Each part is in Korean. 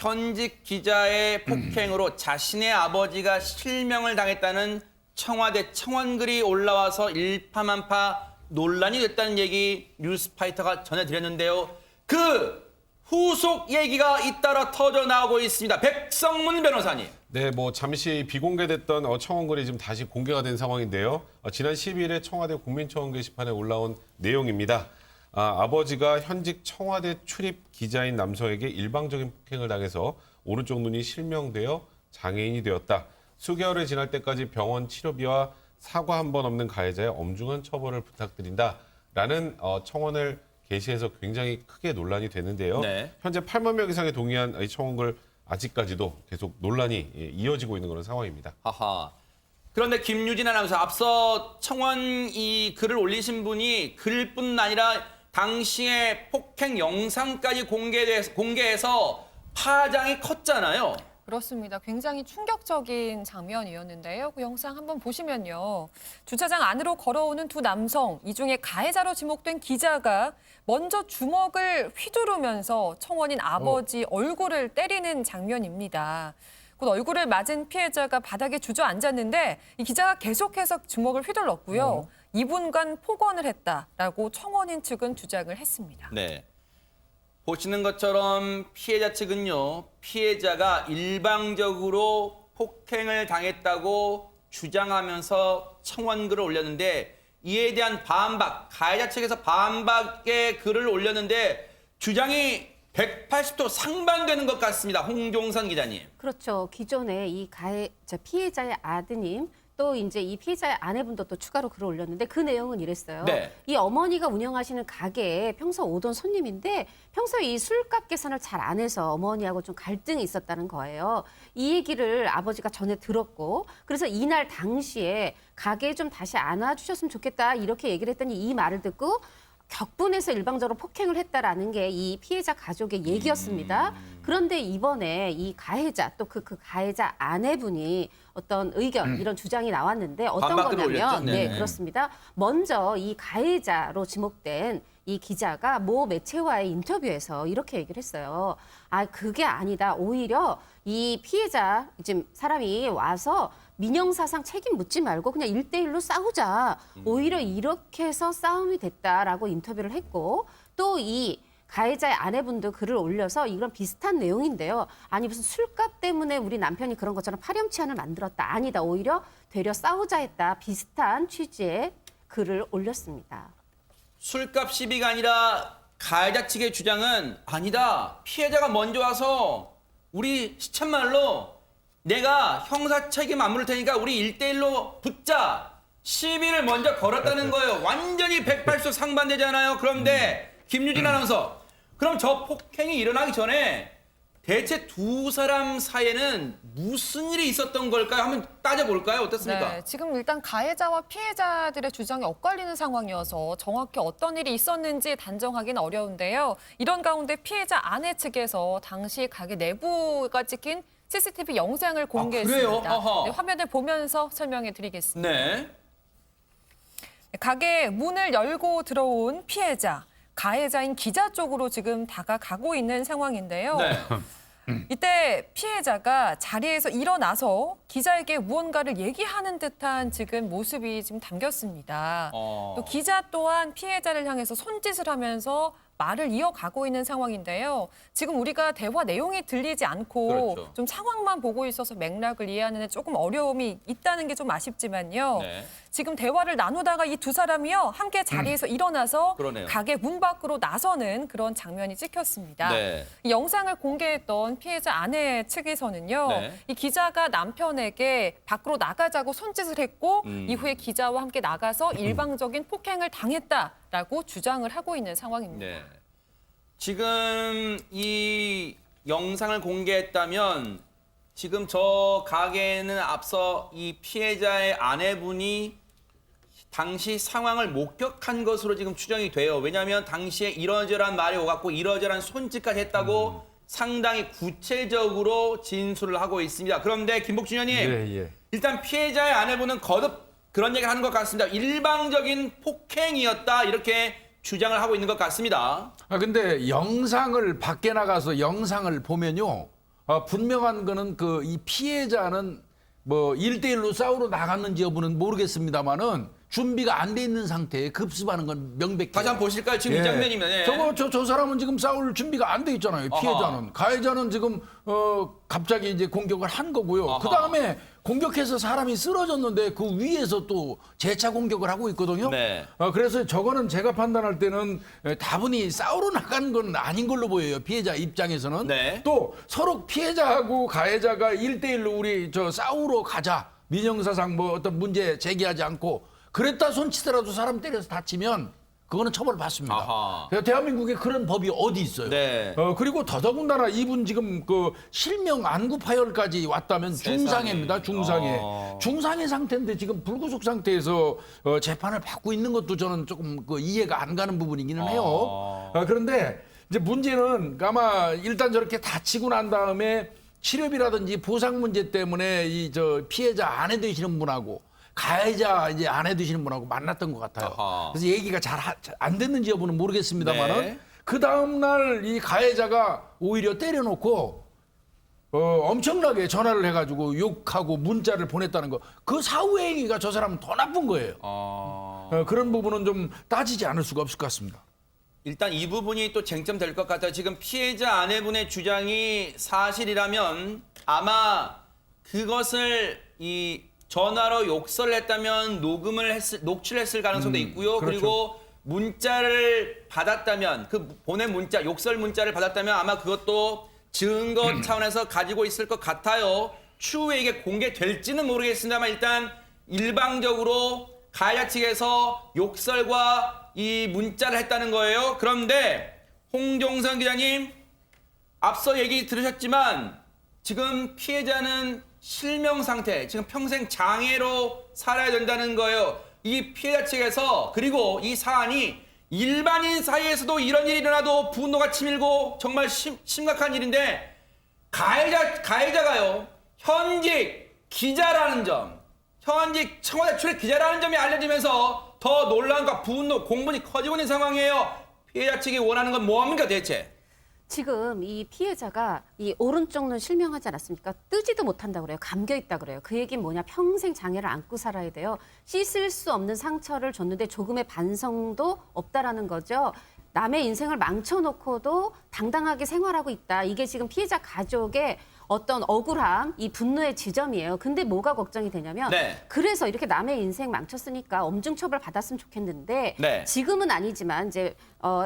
현직 기자의 폭행으로 자신의 아버지가 실명을 당했다는 청와대 청원글이 올라와서 일파만파 논란이 됐다는 얘기 뉴스파이터가 전해드렸는데요. 그 후속 얘기가 잇따라 터져나오고 있습니다. 백성문 변호사님. 네, 잠시 비공개됐던 청원글이 지금 다시 공개가 된 상황인데요. 지난 12일에 청와대 국민청원 게시판에 올라온 내용입니다. 아버지가 현직 청와대 출입 기자인 남성에게 일방적인 폭행을 당해서 오른쪽 눈이 실명되어 장애인이 되었다. 수개월이 지날 때까지 병원 치료비와 사과 한 번 없는 가해자의 엄중한 처벌을 부탁드린다라는 청원을 게시해서 굉장히 크게 논란이 되는데요. 네. 현재 8만 명 이상이 동의한 이 청원글 아직까지도 계속 논란이 이어지고 있는 그런 상황입니다. 하하. 그런데 김유진 아나운서 앞서 청원 이 글을 올리신 분이 글뿐 아니라 당시의 폭행 영상까지 공개해서 파장이 컸잖아요. 그렇습니다. 굉장히 충격적인 장면이었는데요. 그 영상 한번 보시면요. 주차장 안으로 걸어오는 두 남성, 이 중에 가해자로 지목된 기자가 먼저 주먹을 휘두르면서 청원인 아버지 얼굴을 때리는 장면입니다. 곧 얼굴을 맞은 피해자가 바닥에 주저앉았는데 이 기자가 계속해서 주먹을 휘둘렀고요. 2분간 폭언을 했다라고 청원인 측은 주장을 했습니다. 네. 보시는 것처럼 피해자 측은요, 피해자가 일방적으로 폭행을 당했다고 주장하면서 청원글을 올렸는데 이에 대한 반박, 가해자 측에서 반박의 글을 올렸는데 주장이 180도 상반되는 것 같습니다. 홍종선 기자님. 그렇죠. 기존에 이 피해자의 아드님 또 이제 이 피해자의 아내분도 또 추가로 글을 올렸는데 그 내용은 이랬어요. 네. 이 어머니가 운영하시는 가게에 평소 오던 손님인데 평소에 이 술값 계산을 잘 안 해서 어머니하고 좀 갈등이 있었다는 거예요. 이 얘기를 아버지가 전에 들었고 그래서 이날 당시에 가게에 좀 다시 안 와주셨으면 좋겠다 이렇게 얘기를 했더니 이 말을 듣고 격분해서 일방적으로 폭행을 했다라는 게 이 피해자 가족의 얘기였습니다. 그런데 이번에 이 가해자 또 그 가해자 아내분이 어떤 의견 이런 주장이 나왔는데 어떤 반박글을 거냐면 올렸죠? 네. 네, 그렇습니다. 먼저 이 가해자로 지목된 이 기자가 모 매체와의 인터뷰에서 이렇게 얘기를 했어요. 그게 아니다. 오히려 이 피해자 지금 사람이 와서 민형사상 책임 묻지 말고 그냥 1대1로 싸우자. 오히려 이렇게 해서 싸움이 됐다라고 인터뷰를 했고 또 이 가해자의 아내분도 글을 올려서 이런 비슷한 내용인데요. 아니 무슨 술값 때문에 우리 남편이 그런 것처럼 파렴치한을 만들었다. 아니다. 오히려 되려 싸우자 했다. 비슷한 취지의 글을 올렸습니다. 술값 시비가 아니라 가해자 측의 주장은 아니다. 피해자가 먼저 와서 우리 시쳇말로 내가 형사 책임 안 물을 테니까 우리 1대1로 붙자. 시비를 먼저 걸었다는 거예요. 완전히 180도 상반되잖아요. 그런데 김유진 아나운서, 그럼 저 폭행이 일어나기 전에 대체 두 사람 사이에는 무슨 일이 있었던 걸까요? 한번 따져볼까요? 어떻습니까? 네, 지금 일단 가해자와 피해자들의 주장이 엇갈리는 상황이어서 정확히 어떤 일이 있었는지 단정하기는 어려운데요. 이런 가운데 피해자 아내 측에서 당시 가게 내부가 찍힌 CCTV 영상을 공개했습니다. 그래요? 네, 화면을 보면서 설명해 드리겠습니다. 네. 가게 문을 열고 들어온 피해자, 가해자인 기자 쪽으로 지금 다가가고 있는 상황인데요. 네. 이때 피해자가 자리에서 일어나서 기자에게 무언가를 얘기하는 듯한 지금 모습이 지금 담겼습니다. 또 기자 또한 피해자를 향해서 손짓을 하면서 말을 이어가고 있는 상황인데요. 지금 우리가 대화 내용이 들리지 않고 그렇죠. 좀 상황만 보고 있어서 맥락을 이해하는 데 조금 어려움이 있다는 게 좀 아쉽지만요. 네. 지금 대화를 나누다가 이 두 사람이요 함께 자리에서 일어나서 그러네요. 가게 문 밖으로 나서는 그런 장면이 찍혔습니다. 네. 이 영상을 공개했던 피해자 아내 측에서는요. 네. 이 기자가 남편에게 밖으로 나가자고 손짓을 했고 이후에 기자와 함께 나가서 일방적인 폭행을 당했다라고 주장을 하고 있는 상황입니다. 네. 지금 이 영상을 공개했다면 지금 저 가게에는 앞서 이 피해자의 아내분이 당시 상황을 목격한 것으로 지금 추정이 돼요. 왜냐하면 당시에 이러저러한 말이 오갔고 이러저러한 손짓까지 했다고 상당히 구체적으로 진술을 하고 있습니다. 그런데 김복준 의원님, 일단 피해자의 아내분은 거듭 그런 얘기를 하는 것 같습니다. 일방적인 폭행이었다 이렇게 주장을 하고 있는 것 같습니다. 근데 영상을 밖에 나가서 영상을 보면요. 분명한 거는 그 이 피해자는 뭐 1대1로 싸우러 나갔는지 여부는 모르겠습니다만은 준비가 안 돼 있는 상태에 급습하는 건 명백해요. 다시 한번 보실까요? 지금 이 장면이면. 예. 저 사람은 지금 싸울 준비가 안 돼 있잖아요. 피해자는. 아하. 가해자는 지금 갑자기 이제 공격을 한 거고요. 아하. 그다음에 공격해서 사람이 쓰러졌는데 그 위에서 또 재차 공격을 하고 있거든요. 네. 그래서 저거는 제가 판단할 때는 다분히 싸우러 나간 건 아닌 걸로 보여요. 피해자 입장에서는. 네. 또 서로 피해자하고 가해자가 1대1로 우리 저 싸우러 가자. 민형사상 뭐 어떤 문제 제기하지 않고 그랬다 손치더라도 사람 때려서 다치면 그거는 처벌받습니다. 아하. 그래서 대한민국에 그런 법이 어디 있어요? 네. 그리고 더더군다나 이분 지금 그 실명 안구 파열까지 왔다면 세상에. 중상해입니다. 중상해. 어. 중상해 상태인데 지금 불구속 상태에서 재판을 받고 있는 것도 저는 조금 그 이해가 안 가는 부분이기는 해요. 그런데 이제 문제는 아마 일단 저렇게 다치고 난 다음에 치료비라든지 보상 문제 때문에 이 저 피해자 아내 되시는 분하고 가해자 이제 아내 되시는 분하고 만났던 것 같아요. 아하. 그래서 얘기가 잘 안 됐는지 여부는 모르겠습니다만은 네. 그 다음 날 이 가해자가 오히려 때려놓고 엄청나게 전화를 해가지고 욕하고 문자를 보냈다는 거. 그 사후 행위가 저 사람은 더 나쁜 거예요. 그런 부분은 좀 따지지 않을 수가 없을 것 같습니다. 일단 이 부분이 또 쟁점될 것 같아요. 지금 피해자 아내분의 주장이 사실이라면 아마 그것을 이 전화로 욕설을 했다면 녹취를 했을 가능성도 있고요. 그렇죠. 그리고 문자를 받았다면 그 보낸 문자, 욕설 문자를 받았다면 아마 그것도 증거 차원에서 가지고 있을 것 같아요. 추후에 이게 공개될지는 모르겠습니다만 일단 일방적으로 가해자 측에서 욕설과 이 문자를 했다는 거예요. 그런데 홍종선 기자님, 앞서 얘기 들으셨지만 지금 피해자는 실명 상태, 지금 평생 장애로 살아야 된다는 거예요. 이 피해자 측에서 그리고 이 사안이 일반인 사이에서도 이런 일이 일어나도 분노가 치밀고 정말 심각한 일인데 가해자가요. 현직 기자라는 점, 현직 청와대 출입 기자라는 점이 알려지면서 더 논란과 분노, 공분이 커지고 있는 상황이에요. 피해자 측이 원하는 건 뭐합니까 대체? 지금 이 피해자가 이 오른쪽 눈 실명하지 않았습니까? 뜨지도 못한다고 그래요. 감겨있다 그래요. 그 얘기는 뭐냐? 평생 장애를 안고 살아야 돼요. 씻을 수 없는 상처를 줬는데 조금의 반성도 없다라는 거죠. 남의 인생을 망쳐놓고도 당당하게 생활하고 있다. 이게 지금 피해자 가족의 어떤 억울함, 이 분노의 지점이에요. 근데 뭐가 걱정이 되냐면 네. 그래서 이렇게 남의 인생 망쳤으니까 엄중 처벌 받았으면 좋겠는데 네. 지금은 아니지만 이제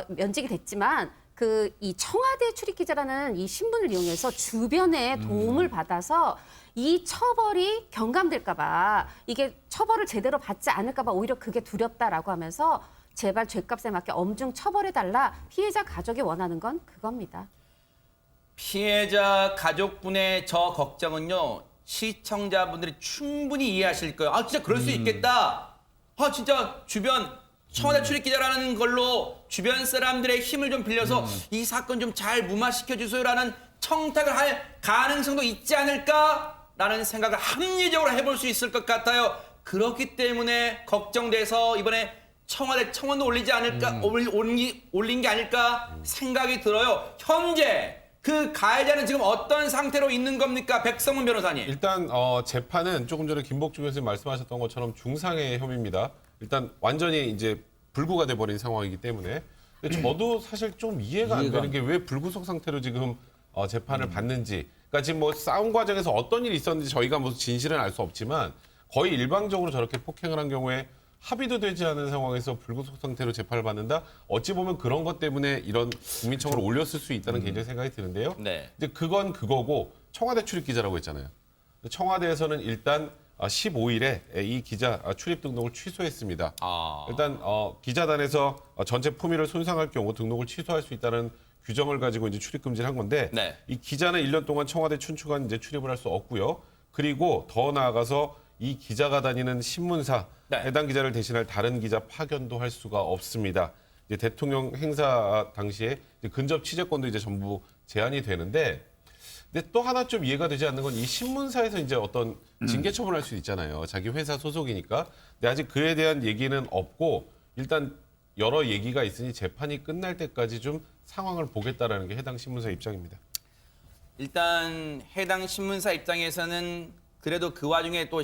면직이 됐지만 그 이 청와대 출입 기자라는 이 신분을 이용해서 주변에 도움을 받아서 이 처벌이 경감될까 봐 이게 처벌을 제대로 받지 않을까 봐 오히려 그게 두렵다라고 하면서 제발 죗값에 맞게 엄중 처벌해달라. 피해자 가족이 원하는 건 그겁니다. 피해자 가족분의 저 걱정은요, 시청자분들이 충분히 이해하실 거예요. 아, 진짜 그럴 수 있겠다. 아, 진짜 주변 청와대 출입 기자라는 걸로 주변 사람들의 힘을 좀 빌려서 이 사건 좀 잘 무마시켜 주세요라는 청탁을 할 가능성도 있지 않을까라는 생각을 합리적으로 해볼 수 있을 것 같아요. 그렇기 때문에 걱정돼서 이번에 청원도 올리지 않을까, 올린 게 아닐까 생각이 들어요. 현재 그 가해자는 지금 어떤 상태로 있는 겁니까? 백성문 변호사님. 일단 재판은 조금 전에 김복주 교수님 말씀하셨던 것처럼 중상해 혐의입니다. 일단 완전히 이제 불구가 돼버린 상황이기 때문에. 근데 저도 사실 좀 이해가 안 되는 게 왜 불구속 상태로 지금 재판을 받는지. 그러니까 지금 뭐 싸움 과정에서 어떤 일이 있었는지 저희가 뭐 진실은 알 수 없지만 거의 일방적으로 저렇게 폭행을 한 경우에 합의도 되지 않은 상황에서 불구속 상태로 재판을 받는다. 어찌 보면 그런 것 때문에 이런 국민청원을 올렸을 수 있다는 개인적인 생각이 드는데요. 네. 이제 그건 그거고 청와대 출입 기자라고 했잖아요. 청와대에서는 일단 15일에 이 기자 출입 등록을 취소했습니다. 일단 기자단에서 전체 품위를 손상할 경우 등록을 취소할 수 있다는 규정을 가지고 이제 출입 금지를 한 건데 네. 이 기자는 1년 동안 청와대 춘추관 이제 출입을 할 수 없고요. 그리고 더 나아가서 이 기자가 다니는 신문사 네. 해당 기자를 대신할 다른 기자 파견도 할 수가 없습니다. 이제 대통령 행사 당시에 이제 근접 취재권도 이제 전부 제한이 되는데, 근데 또 하나 좀 이해가 되지 않는 건 이 신문사에서 이제 어떤 징계 처분할 수 있잖아요. 자기 회사 소속이니까. 근데 아직 그에 대한 얘기는 없고 일단 여러 얘기가 있으니 재판이 끝날 때까지 좀 상황을 보겠다라는 게 해당 신문사 입장입니다. 일단 해당 신문사 입장에서는 그래도 그 와중에 또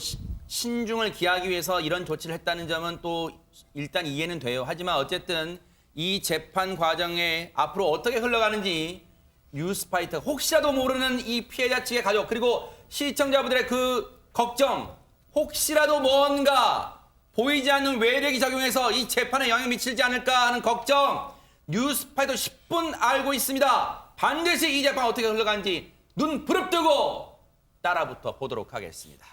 신중을 기하기 위해서 이런 조치를 했다는 점은 또 일단 이해는 돼요. 하지만 어쨌든 이 재판 과정에 앞으로 어떻게 흘러가는지 뉴스파이터 혹시라도 모르는 이 피해자 측의 가족 그리고 시청자분들의 그 걱정 혹시라도 뭔가 보이지 않는 외력이 작용해서 이 재판에 영향을 미치지 않을까 하는 걱정 뉴스파이터 10분 알고 있습니다. 반드시 이 재판 어떻게 흘러가는지 눈 부릅뜨고 따라붙어 보도록 하겠습니다.